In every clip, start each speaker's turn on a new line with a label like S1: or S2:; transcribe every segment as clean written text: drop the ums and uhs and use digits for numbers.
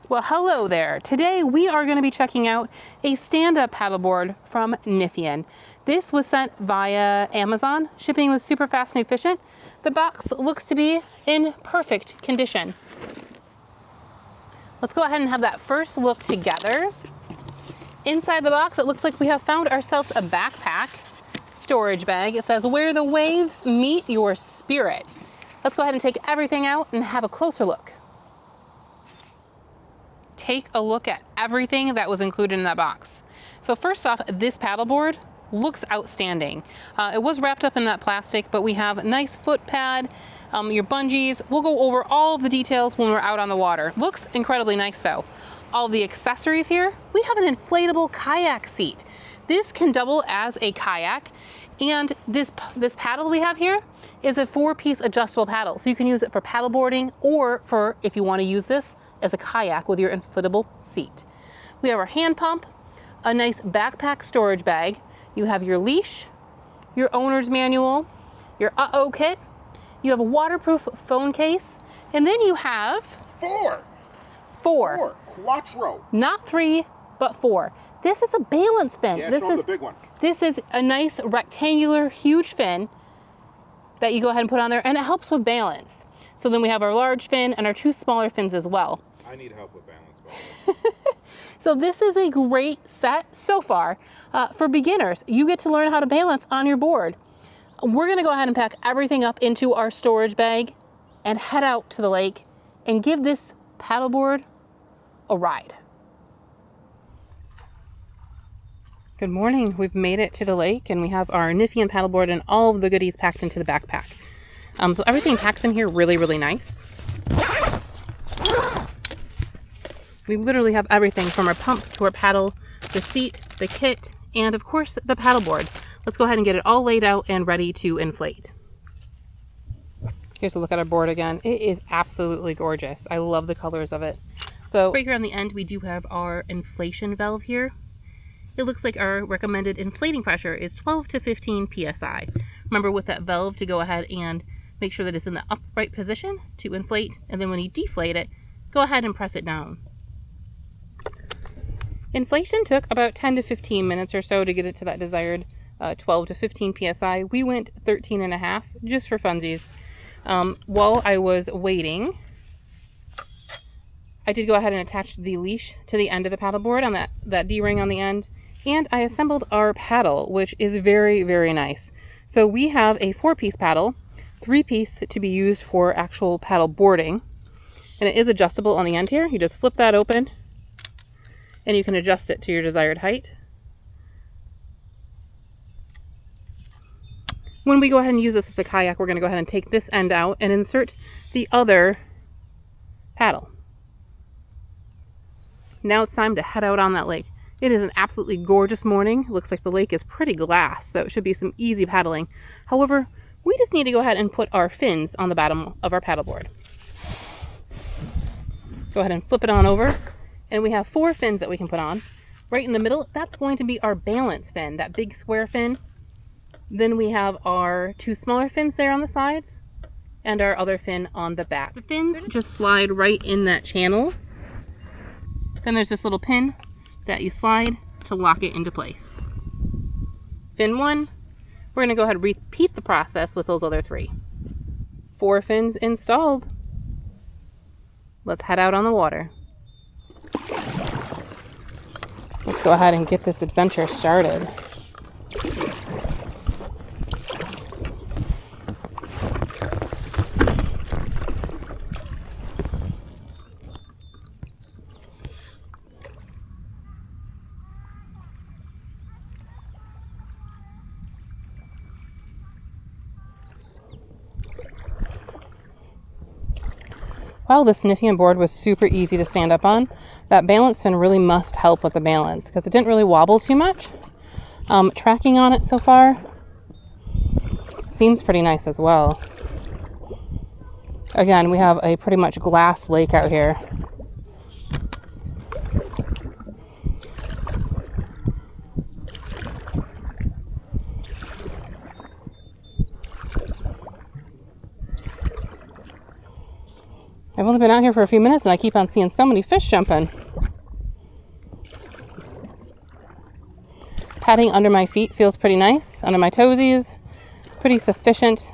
S1: Well, hello there. Today we are going to be checking out a stand-up paddleboard from Niphean. This was sent via Amazon. Shipping was super fast and efficient. The box looks to be in perfect condition. Let's go ahead and have that first look together. Inside the box, it looks like we have found ourselves a backpack storage bag. It says, "Where the waves meet your spirit." Let's go ahead and take everything out and have a closer look. Take a look at everything that was included in that box. So first off, this paddleboard looks outstanding. It was wrapped up in that plastic, but we have a nice foot pad, your bungees. We'll go over all of the details when we're out on the water. Looks incredibly nice though. All the accessories here, we have an inflatable kayak seat. This can double as a kayak, and this paddle we have here is a 4-piece adjustable paddle. So you can use it for paddleboarding or for, if you want to use this as a kayak with your inflatable seat. We have our hand pump, a nice backpack storage bag. You have your leash, your owner's manual, your uh-oh kit. You have a waterproof phone case, and then you have four.
S2: Quattro.
S1: Not 3, but 4. This is a balance fin.
S2: Yeah,
S1: this is
S2: the big one.
S1: This is a nice rectangular, huge fin that you go ahead and put on there, and it helps with balance. So then we have our large fin and our 2 smaller fins as well.
S2: I need help with balance, by the way.
S1: So this is a great set so far for beginners. You get to learn how to balance on your board. We're gonna go ahead and pack everything up into our storage bag and head out to the lake and give this paddleboard a ride. Good morning. We've made it to the lake and we have our Niphean paddleboard and all of the goodies packed into the backpack. So everything packs in here really, really nice. We literally have everything from our pump to our paddle, the seat, the kit, and of course the paddleboard. Let's go ahead and get it all laid out and ready to inflate. Here's a look at our board again. It is absolutely gorgeous. I love the colors of it. So right here on the end, we do have our inflation valve here. It looks like our recommended inflating pressure is 12 to 15 psi. Remember with that valve to go ahead and make sure that it's in the upright position to inflate, and then when you deflate it, go ahead and press it down. Inflation took about 10 to 15 minutes or so to get it to that desired 12 to 15 psi. We went 13.5 just for funsies. While I was waiting, I did go ahead and attach the leash to the end of the paddleboard on that D-ring on the end, and I assembled our paddle, which is very, very nice. So we have a 4-piece paddle, 3-piece to be used for actual paddle boarding, and it is adjustable on the end here. You just flip that open and you can adjust it to your desired height. When we go ahead and use this as a kayak, we're going to go ahead and take this end out and insert the other paddle. Now it's time to head out on that lake. It is an absolutely gorgeous morning. It looks like the lake is pretty glass, so it should be some easy paddling. However, we just need to go ahead and put our fins on the bottom of our paddleboard. Go ahead and flip it on over, and we have 4 fins that we can put on. Right in the middle, that's going to be our balance fin, that big square fin. Then we have our 2 smaller fins there on the sides, and our other fin on the back. The fins just slide right in that channel. Then there's this little pin that you slide to lock it into place. Fin 1, we're going to go ahead and repeat the process with those other 3. 4 fins installed. Let's head out on the water. Let's go ahead and get this adventure started. Wow, this Niphean board was super easy to stand up on. That balance fin really must help with the balance because it didn't really wobble too much. Tracking on it so far seems pretty nice as well. Again, we have a pretty much glass lake out here. I've only been out here for a few minutes and I keep on seeing so many fish jumping. Padding under my feet feels pretty nice. Under my toesies, pretty sufficient.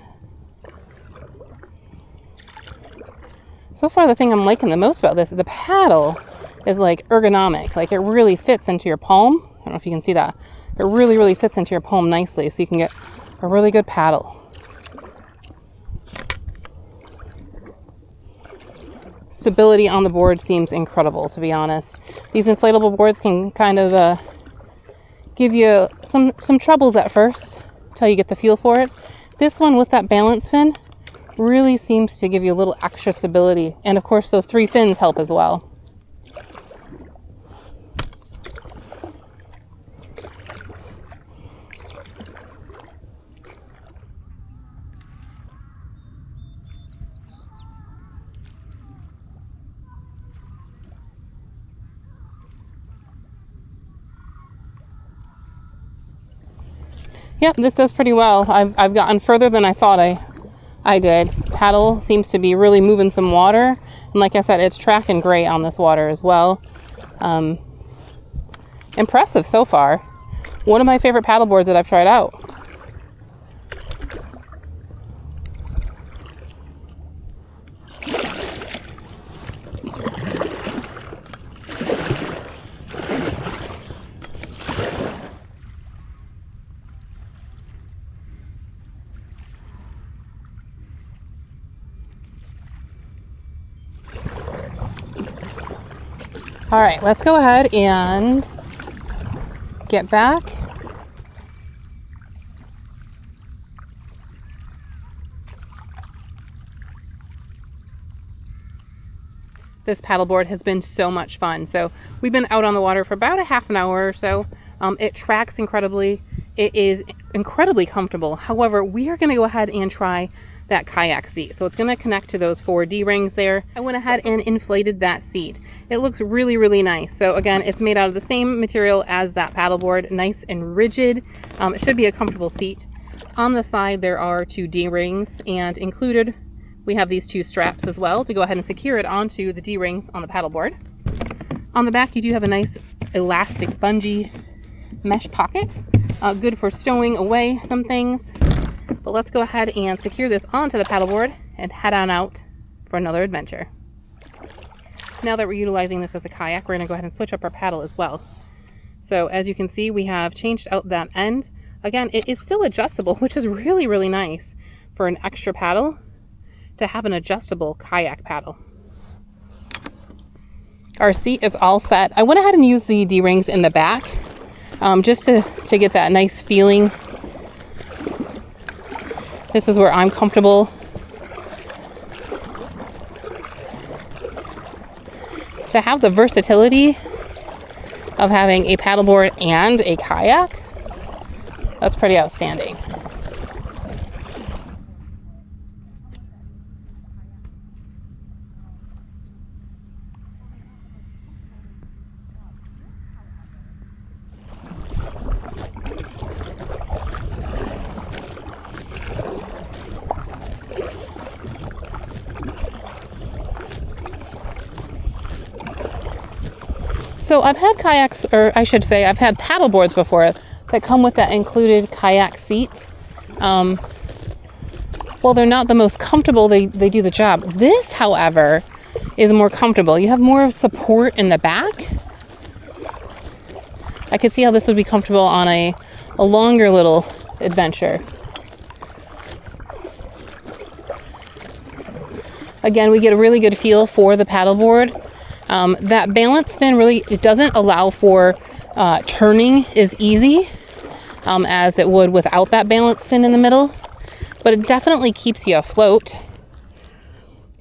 S1: So far, the thing I'm liking the most about this is the paddle is like ergonomic. Like it really fits into your palm. I don't know if you can see that. It really, really fits into your palm nicely, so you can get a really good paddle. Stability on the board seems incredible, to be honest. These inflatable boards can kind of give you some troubles at first until you get the feel for it. This one with that balance fin really seems to give you a little extra stability. And of course, those 3 fins help as well. Yep, this does pretty well. I've gotten further than I thought I did. Paddle seems to be really moving some water. And like I said, it's tracking great on this water as well. Impressive so far. One of my favorite paddle boards that I've tried out. All right, let's go ahead and get back. This paddleboard has been so much fun. So we've been out on the water for about a half an hour or so. It tracks incredibly. It is incredibly comfortable. However, we are going to go ahead and try that kayak seat. So it's going to connect to those 4 D-rings there. I went ahead and inflated that seat. It looks really, really nice. So again, it's made out of the same material as that paddleboard, nice and rigid. It should be a comfortable seat. On the side, there are 2 D-rings, and included, we have these 2 straps as well to go ahead and secure it onto the D-rings on the paddleboard. On the back, you do have a nice elastic bungee mesh pocket, good for stowing away some things. But let's go ahead and secure this onto the paddleboard and head on out for another adventure. Now that we're utilizing this as a kayak, we're going to go ahead and switch up our paddle as well. So as you can see, we have changed out that end. Again, it is still adjustable, which is really, really nice for an extra paddle to have an adjustable kayak paddle. Our seat is all set. I went ahead and used the D-rings in the back just to get that nice feeling. This is where I'm comfortable. To have the versatility of having a paddleboard and a kayak, that's pretty outstanding. So I've had kayaks, or I should say I've had paddle boards before that come with that included kayak seat. Well, they're not the most comfortable, they do the job. This, however, is more comfortable. You have more support in the back. I could see how this would be comfortable on a longer little adventure. Again, we get a really good feel for the paddleboard. That balance fin really, it doesn't allow for turning as easy as it would without that balance fin in the middle, but it definitely keeps you afloat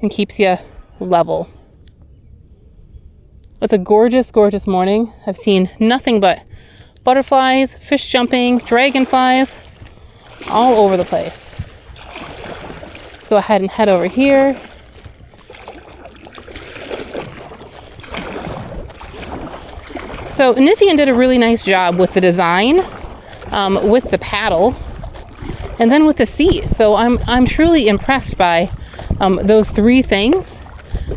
S1: and keeps you level. It's a gorgeous, gorgeous morning. I've seen nothing but butterflies, fish jumping, dragonflies, all over the place. Let's go ahead and head over here. So Niphean did a really nice job with the design, with the paddle, and then with the seat. So I'm truly impressed by those 3 things.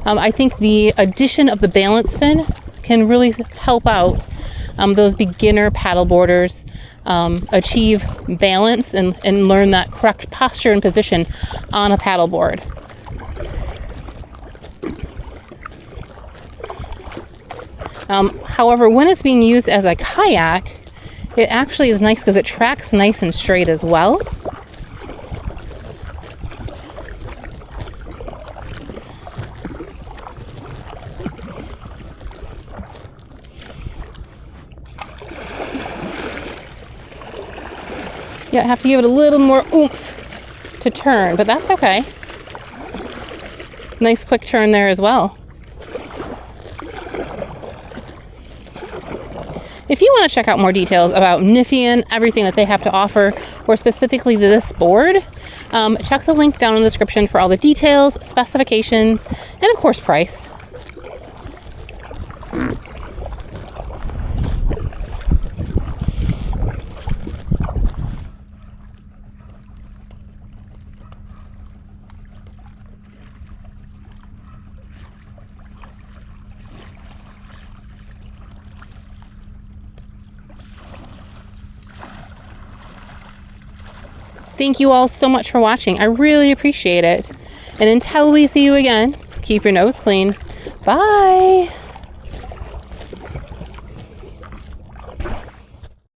S1: I think the addition of the balance fin can really help out those beginner paddleboarders achieve balance and learn that correct posture and position on a paddleboard. However, when it's being used as a kayak, it actually is nice because it tracks nice and straight as well. Yeah, I have to give it a little more oomph to turn, but that's okay. Nice quick turn there as well. If you want to check out more details about Niphean, everything that they have to offer, or specifically this board, check the link down in the description for all the details, specifications, and of course price. Thank you all so much for watching. I really appreciate it. And until we see you again, keep your nose clean. Bye.